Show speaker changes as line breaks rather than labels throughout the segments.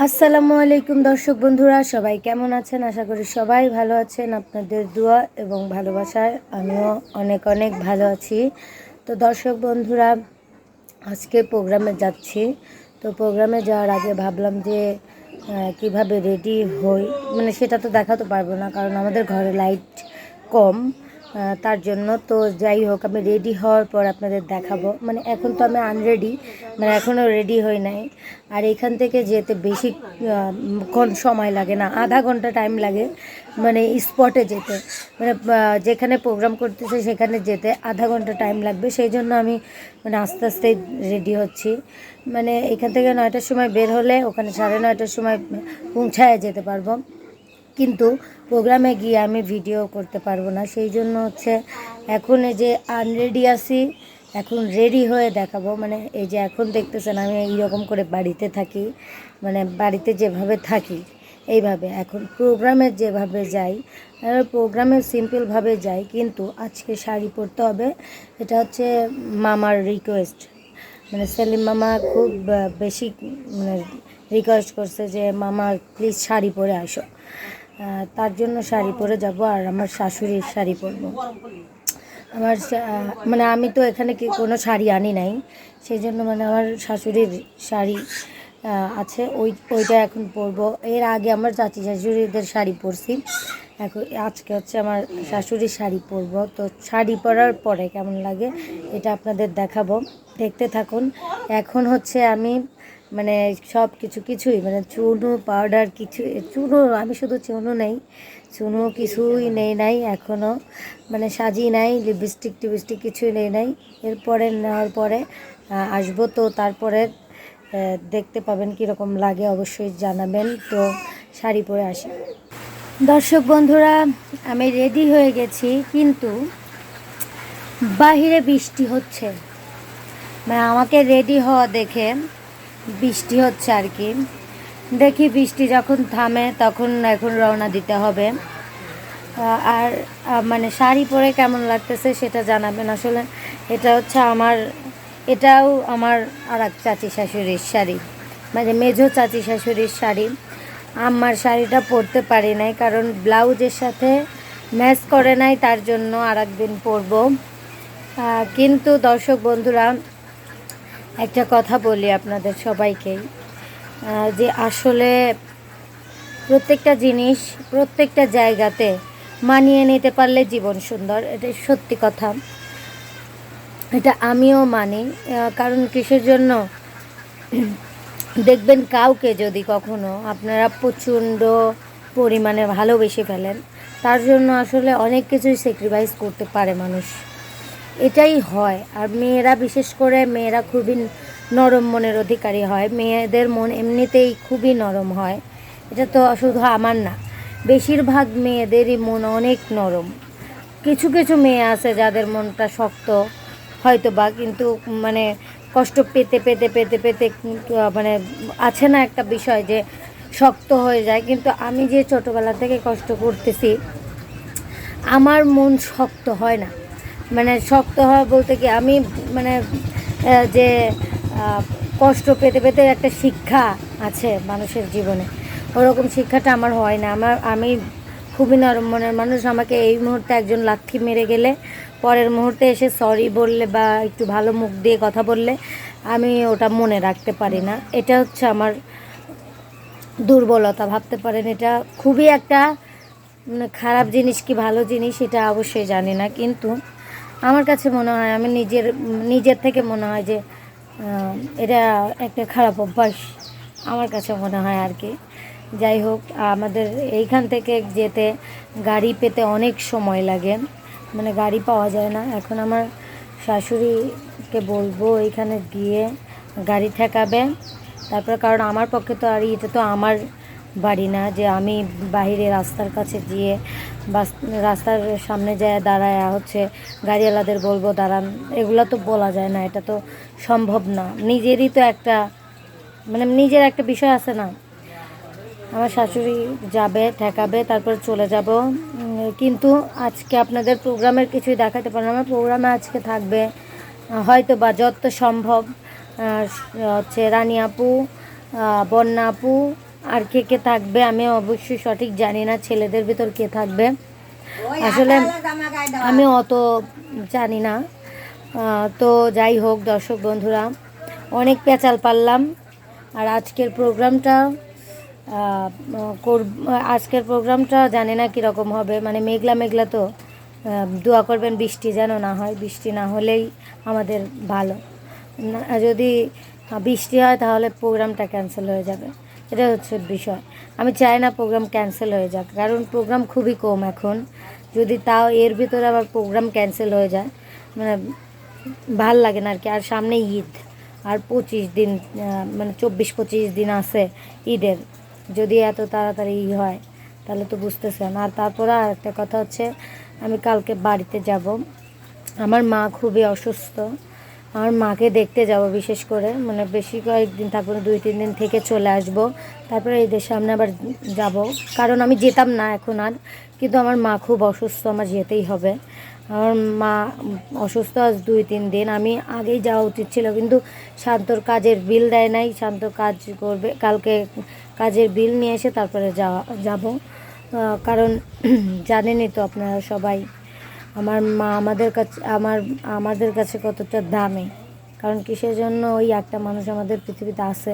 আসসালামু আলাইকুম দর্শক বন্ধুরা, সবাই কেমন আছেন? আশা করি সবাই ভালো আছেন। আপনাদের দোয়া এবং ভালোবাসায় আমিও অনেক অনেক ভালো আছি। তো দর্শক বন্ধুরা, আজকে প্রোগ্রামে যাচ্ছি। তো প্রোগ্রামে যাওয়ার আগে ভাবলাম যে কিভাবে রেডি হই, মানে সেটা তো দেখাতে পারবো না কারণ আমাদের ঘরে লাইট কম। তার জন্য তো যাই হোক, আমি রেডি হওয়ার পর আপনাদের দেখাবো। মানে এখন তো আমি আনরেডি, মানে এখনও রেডি হই নাই। আর এখান থেকে যেতে বেশি ক্ষণ সময় লাগে না, আধা ঘন্টা টাইম লাগে মানে স্পটে যেতে, মানে যেখানে প্রোগ্রাম করতেছে সেখানে যেতে আধা ঘন্টা টাইম লাগবে। সেই জন্য আমি মানে আস্তে আস্তে রেডি হচ্ছি। মানে এখান থেকে 9টার সময় বের হলে ওখানে 9:30টার সময় পৌঁছায় যেতে পারবো, কিন্তু প্রোগ্রামে গিয়ে আমি ভিডিও করতে পারবো না। সেই জন্য হচ্ছে এখন এই যে আনরেডি আছি, এখন রেডি হয়ে দেখাবো। মানে এই যে এখন দেখতেছেন আমি এইরকম করে বাড়িতে থাকি, মানে বাড়িতে যেভাবে থাকি এইভাবে এখন প্রোগ্রামে যেভাবে যাই, প্রোগ্রামে সিম্পলভাবে যাই, কিন্তু আজকে শাড়ি পরতে হবে। এটা হচ্ছে মামার রিকোয়েস্ট, মানে সেলিম মামা খুব বেশি মানে রিকোয়েস্ট করছে যে মামা প্লিজ শাড়ি পরে আসো। তার জন্য শাড়ি পরে যাব, আর আমার শাশুড়ির শাড়ি পরবো। আমার মানে আমি তো এখানে কি কোনো শাড়ি আনি নাই, সেই জন্য মানে আমার শাশুড়ির শাড়ি আছে, ওইটা এখন পরবো। এর আগে আমার চাচি শাশুড়িদের শাড়ি পরছি, এখন আজকে হচ্ছে আমার শাশুড়ির শাড়ি পরবো। তো শাড়ি পরার পরে কেমন লাগে এটা আপনাদের দেখাবো, দেখতে থাকুন। এখন হচ্ছে আমি মানে সব কিছুই মানে চুনো পাউডার কিছু, চুনো আমি শুধু চুনো নেই, চুনো কিছুই নেই নাই এখনও, মানে সাজি নাই, লিপস্টিক টিপস্টিক কিছুই নেই নাই। এরপরে নেওয়ার পরে আসবো, তো তারপরে দেখতে পাবেন কীরকম লাগে, অবশ্যই জানাবেন। তো শাড়ি পরে আসি। দর্শক বন্ধুরা, আমি রেডি হয়ে গেছি, কিন্তু বাহিরে বৃষ্টি হচ্ছে, মানে আমাকে রেডি হওয়া দেখে বৃষ্টি হচ্ছে আর কি। দেখি বৃষ্টি যখন থামে তখন এখন রওনা দিতে হবে। আর মানে শাড়ি পরে কেমন লাগতেছে সেটা জানাবেন। আসলে এটা হচ্ছে এটাও আমার আর এক চাচি শাশুড়ির শাড়ি, মানে মেজো চাচি শাশুড়ির শাড়ি। আমার শাড়িটা পরতে পারি নাই কারণ ব্লাউজের সাথে ম্যাচ করে নাই, তার জন্য আর একদিন পরবো। কিন্তু দর্শক বন্ধুরা, একটা কথা বলি আপনাদের সবাইকেই, যে আসলে প্রত্যেকটা জিনিস প্রত্যেকটা জায়গাতে মানিয়ে নিতে পারলে জীবন সুন্দর, এটা সত্যি কথা। এটা আমিও মানি। কারণ কিসের জন্য দেখবেন, কাউকে যদি কখনো আপনারা প্রচণ্ড পরিমাণে ভালোবেসে ফেলেন, তার জন্য আসলে অনেক কিছুই স্যাক্রিফাইস করতে পারে মানুষ, এটাই হয়। আর মেয়েরা, বিশেষ করে মেয়েরা খুবই নরম মনের অধিকারী হয়, মেয়েদের মন এমনিতেই খুবই নরম হয়। এটা তো শুধু আমার না, বেশিরভাগ মেয়েদেরই মন অনেক নরম। কিছু কিছু মেয়ে আছে যাদের মনটা শক্ত হয়তো বা, কিন্তু মানে কষ্ট পেতে পেতে পেতে পেতে মানে আছে না একটা বিষয় যে শক্ত হয়ে যায়। কিন্তু আমি যে ছোটোবেলা থেকে কষ্ট করতেছি, আমার মন শক্ত হয় না। মানে শক্ত হয় বলতে কি, আমি মানে যে কষ্ট পেতে পেতে একটা শিক্ষা আছে মানুষের জীবনে, ওরকম শিক্ষাটা আমার হয় না। আমি খুবই নরম মনের মানুষ। আমাকে এই মুহূর্তে একজন লাথি মেরে গেলে পরের মুহূর্তে এসে সরি বললে বা একটু ভালো মুখ দিয়ে কথা বললে আমি ওটা মনে রাখতে পারি না। এটা হচ্ছে আমার দুর্বলতা, ভাবতে পারেন। এটা খুবই একটা মানে খারাপ জিনিস কি ভালো জিনিস এটা অবশ্যই জানি না, কিন্তু আমার কাছে মনে হয়, আমি নিজের থেকে মনে হয় যে এটা একটা খারাপ অভ্যাস, আমার কাছে মনে হয় আর কি। যাই হোক, আমাদের এইখান থেকে যেতে গাড়ি পেতে অনেক সময় লাগে, মানে গাড়ি পাওয়া যায় না। এখন আমার শাশুড়িকে বলবো এইখানে গিয়ে গাড়ি ঠেকাবে, তারপর, কারণ আমার পক্ষে তো, আর এটা তো আমার বাড়ি না যে আমি বাইরে রাস্তার কাছে গিয়ে বাস রাস্তার সামনে যায় দাঁড়ায় হচ্ছে গাড়িওয়ালাদের বলবো দাঁড়ান, এগুলো তো বলা যায় না, এটা তো সম্ভব না। নিজেরই তো একটা মানে নিজের একটা বিষয় আছে না। আমার শাশুড়ি যাবে, ঠেকাবে, তারপর চলে যাব। কিন্তু আজকে আপনাদের প্রোগ্রামের কিছুই দেখাতে পারলাম না। আমার প্রোগ্রামে আজকে থাকবে হয়তো বা যত সম্ভব হচ্ছে রানী আপু, বন্যা আপু, আর কে কে থাকবে আমি অবশ্যই সঠিক জানি না, ছেলেদের ভিতর কে থাকবে আসলে আমি অত জানি না। তো যাই হোক দর্শক বন্ধুরা, অনেক পেঁচাল পারলাম। আর আজকের প্রোগ্রামটা আজকের প্রোগ্রামটা জানি না কীরকম হবে, মানে মেঘলা মেঘলা তো। দোয়া করবেন বৃষ্টি যেন না হয়, বৃষ্টি না হলেই আমাদের ভালো। যদি বৃষ্টি হয় তাহলে প্রোগ্রামটা ক্যান্সেল হয়ে যাবে, এটা হচ্ছে বিষয়। আমি চাই না প্রোগ্রাম ক্যান্সেল হয়ে যাক, কারণ প্রোগ্রাম খুবই কম এখন। যদি তাও এর ভিতরে আবার প্রোগ্রাম ক্যান্সেল হয়ে যায়, মানে ভাল লাগে না আর কি। আর সামনে ঈদ, আর 25 দিন, মানে 24-25 দিন আছে ঈদের। যদি এত তাড়াতাড়ি হয় তাহলে তো বুঝতেছেন। আর তারপরে আর একটা কথা হচ্ছে, আমি কালকে বাড়িতে যাব। আমার মা খুবই অসুস্থ, আমার মাকে দেখতে যাব বিশেষ করে, মানে বেশি কয়েকদিন থাকবো না, 2-3 দিন থেকে চলে আসব। তারপরে ঈদের সামনে আবার যাব, কারণ আমি যেতাম না এখন আর, কিন্তু আমার মা খুব অসুস্থ, আমার যেতেই হবে। আমার মা অসুস্থ আজ 2-3 দিন। আমি আগেই যাওয়া উচিত ছিল, কিন্তু শান্তর কাজের বিল দেয় নাই। শান্ত কাজ করবে কালকে, কাজের বিল নিয়ে এসে তারপরে যাব। কারণ জানেনই তো আপনারা সবাই আমার মা আমাদের কাছে কতটা দামি। কারণ কিসের জন্য, ওই একটা মানুষ আমাদের পৃথিবীতে আছে,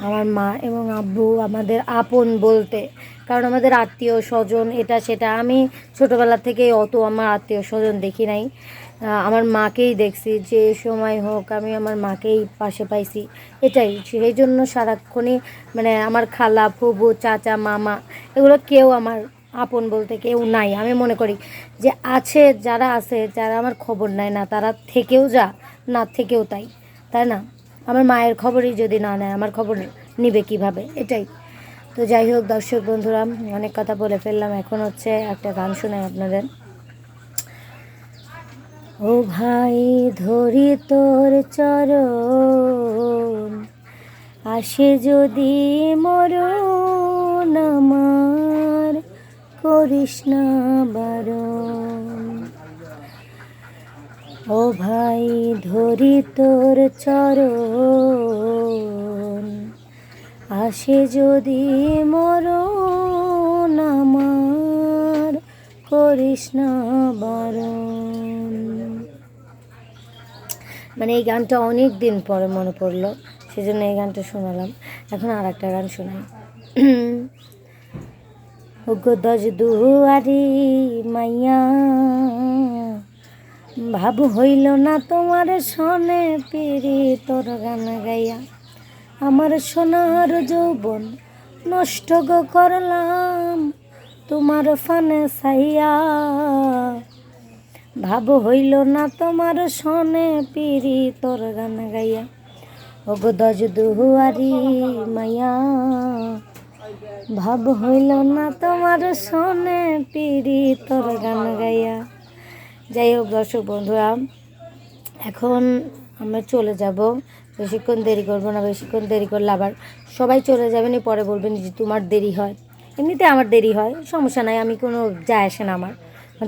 আমার মা এবং আব্বু আমাদের আপন বলতে। কারণ আমাদের আত্মীয় স্বজন এটা সেটা, আমি ছোটোবেলা থেকেই অত আমার আত্মীয় স্বজন দেখি নাই। আমার মাকেই দেখছি, যে সময় হোক আমি আমার মাকেই পাশে পাইছি। এটাই, সেই জন্য সারাক্ষণই মানে আমার খালা, ফুবু, চাচা, মামা, এগুলো কেউ আমার আপন বলতে কেউ নাই। আমি মনে করি যে আছে, যারা আছে, যারা আমার খবর নেয় না, তারা থেকেও যা, না থেকেও তাই, তাই না? আমার মায়ের খবরই যদি না নেয়, আমার খবর নিবে কিভাবে? এটাই। তো যাই হোক দর্শক বন্ধুরা, অনেক কথা বলে ফেললাম। এখন হচ্ছে একটা গান শোনাই আপনাদের। ও ভাই ধরি তোর চরণ, আসে যদি মরণ আমার, করিস না বারণ। ও ভাই ধরি তোর চরণ, আসে যদি মরণ আমার, করিস না বারণ। মানে এই গানটা অনেক দিন পরে মনে পড়লো, সেজন্য এই গানটা শোনালাম। এখন আর একটা গান শোনাই। ওগো দশ দুয়ারি মাইয়া, ভাব হইল না তোমার শোনে পিরি তোর গান গাইয়া। আমার সোনার যৌবন নষ্ট গো করলাম তোমার ফানে ছাইয়া। ভাব হইল না তোমার শোনে পিরি তোর গান গাইয়া। ওগো দশ দুয়ারি মাইয়া, ভাব হইল না তোমার শোনে পিরি তোর গান গাইয়া। যাই হোক দর্শক বন্ধুরা, এখন আমরা চলে যাব। বেশিক্ষণ দেরি করবো না, বেশিক্ষণ দেরি করলে আবার সবাই চলে যাবেন, পরে বলবেন যে তোমার দেরি হয়। এমনিতে আমার দেরি হয়, সমস্যা নাই, আমি কোনো যায় আসে না, আমার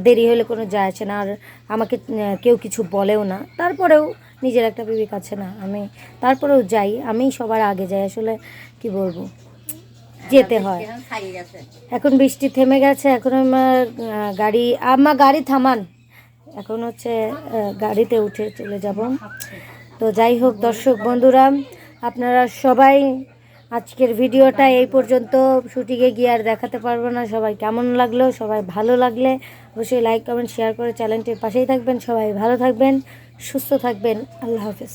দেরি হলে কোনো যায় আসে না। আর আমাকে কেউ কিছু বলেও না, তারপরেও নিজের একটা বিবেক আছে না, আমি তারপরেও যাই। আমি সবার আগে যাই, আসলে কি বলবো, যেতে হয়। এখন বৃষ্টি থেমে গেছে, এখন আমার গাড়ি থামান, এখন হচ্ছে গাড়িতে উঠে চলে যাব। তো যাই হোক দর্শক বন্ধুরা, আপনারা সবাই আজকের ভিডিওটা এই পর্যন্ত। শুটিংয়ে গিয়ে আর দেখাতে পারবো না। সবাই কেমন লাগলো, সবাই ভালো লাগলে অবশ্যই লাইক কমেন্ট শেয়ার করে চ্যানেলটির পাশেই থাকবেন। সবাই ভালো থাকবেন, সুস্থ থাকবেন। আল্লাহ হাফেজ।